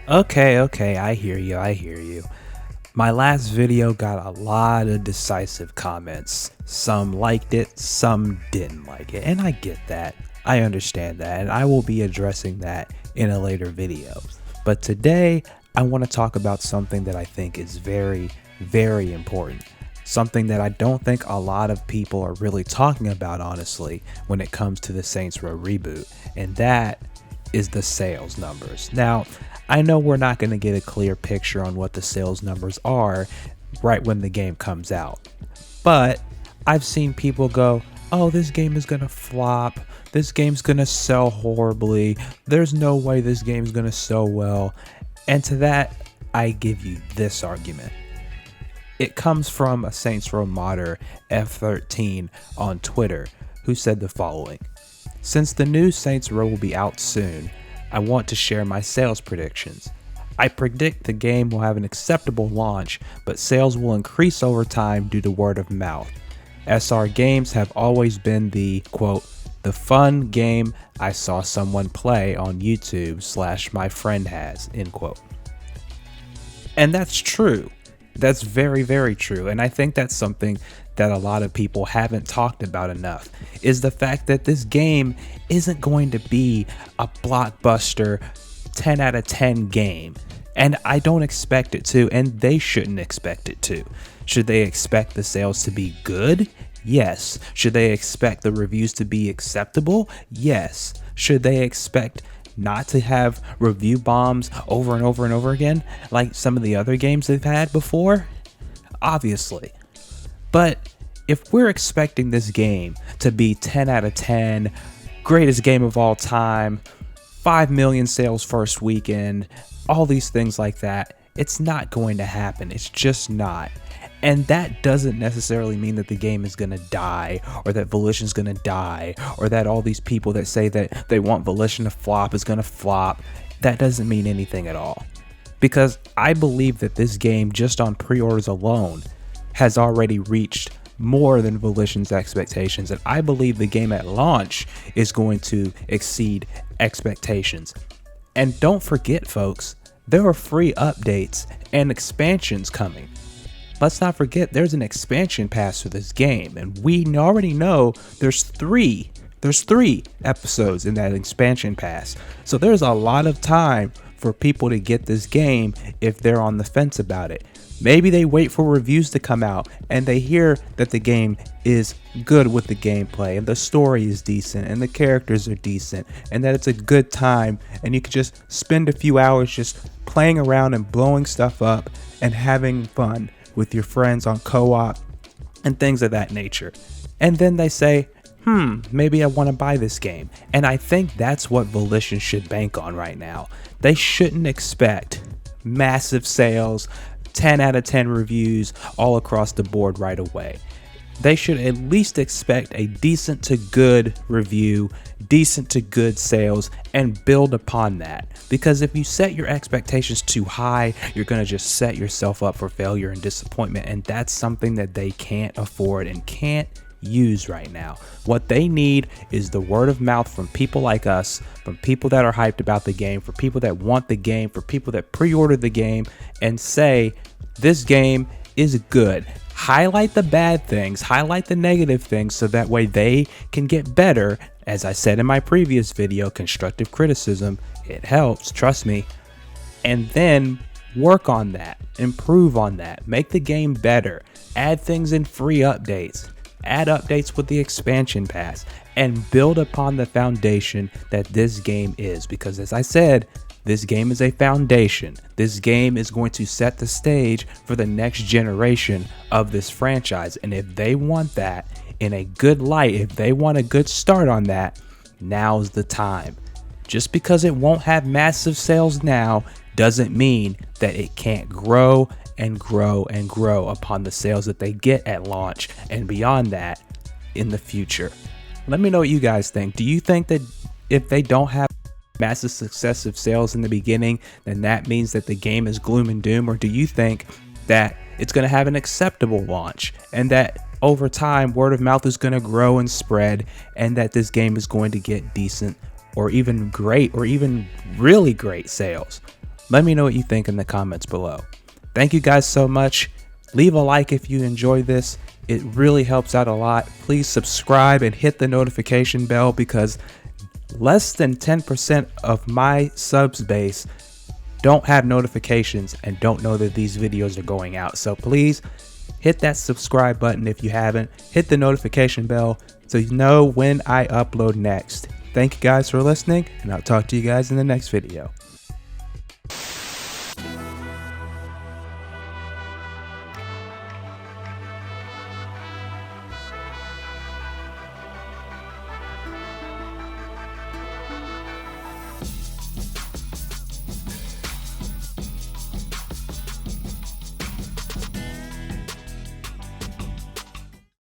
Okay, I hear you. My last video got a lot of decisive comments. Some liked it, some didn't like it, and I get that. I understand that, and I will be addressing that in a later video. But today, I want to talk about something that I think is very important. Something that I don't think a lot of people are really talking about, honestly, when it comes to the Saints Row reboot, and that is the sales numbers. Now, I know we're not going to get a clear picture on what the sales numbers are right when the game comes out, but I've seen people go, oh, this game is going to flop. This game's going to sell horribly. There's no way this game's going to sell well. And to that, I give you this argument. It comes from a Saints Row modder, F13, on Twitter, who said the following. Since the new Saints Row will be out soon, I want to share my sales predictions. I predict the game will have an acceptable launch, but sales will increase over time due to word of mouth. SR games have always been the, quote, the fun game I saw someone play on YouTube / my friend has, end quote. And that's true. That's very true. And I think that's something that a lot of people haven't talked about enough, is the fact that this game isn't going to be a blockbuster 10 out of 10 game. And I don't expect it to, and they shouldn't expect it to. Should they expect the sales to be good? Yes. Should they expect the reviews to be acceptable? Yes. Should they expect not to have review bombs over and over again like some of the other games they've had before? Obviously. But if we're expecting this game to be 10 out of 10, greatest game of all time, 5 million sales first weekend, all these things like that, it's not going to happen. It's just not. And that doesn't necessarily mean that the game is going to die, or that Volition's going to die, or that all these people that say that they want Volition to flop is going to flop. That doesn't mean anything at all. Because I believe that this game, just on pre-orders alone, has already reached more than Volition's expectations. And I believe the game at launch is going to exceed expectations. And don't forget, folks, there are free updates and expansions coming. Let's not forget there's an expansion pass for this game, and we already know there's three episodes in that expansion pass. So there's a lot of time for people to get this game if they're on the fence about it. Maybe they wait for reviews to come out and they hear that the game is good with the gameplay and the story is decent and the characters are decent and that it's a good time, and you can just spend a few hours just playing around and blowing stuff up and having fun with your friends on co-op and things of that nature. And then they say, maybe I want to buy this game. And I think that's what Volition should bank on right now. They shouldn't expect massive sales, 10 out of 10 reviews all across the board right away. They should at least expect a decent to good review, decent to good sales, and build upon that. Because if you set your expectations too high, you're going to just set yourself up for failure and disappointment. And that's something that they can't afford and can't use right now. What they need is the word of mouth from people like us, from people that are hyped about the game, for people that want the game, for people that pre-order the game and say, this game is good. Highlight the bad things, highlight the negative things, so that way they can get better. As I said in my previous video, constructive criticism, it helps, trust me. And then work on that, improve on that, make the game better, add things in free updates, add updates with the expansion pass, and build upon the foundation that this game is. Because as I said, this game is a foundation. This game is going to set the stage for the next generation of this franchise. And if they want that in a good light, if they want a good start on that, now's the time. Just because it won't have massive sales now doesn't mean that it can't grow and grow and grow upon the sales that they get at launch and beyond that in the future. Let me know what you guys think. Do you think that if they don't have massive successive sales in the beginning, then that means that the game is gloom and doom? Or do you think that it's going to have an acceptable launch and that over time word of mouth is going to grow and spread, and that this game is going to get decent or even great or even really great sales? Let me know what you think in the comments below. Thank you guys so much. Leave a like if you enjoyed this. It really helps out a lot. Please subscribe and hit the notification bell because less than 10% of my subs base don't have notifications and don't know that these videos are going out. So please hit that subscribe button if you haven't. Hit the notification bell so you know when I upload next. Thank you guys for listening, and I'll talk to you guys in the next video.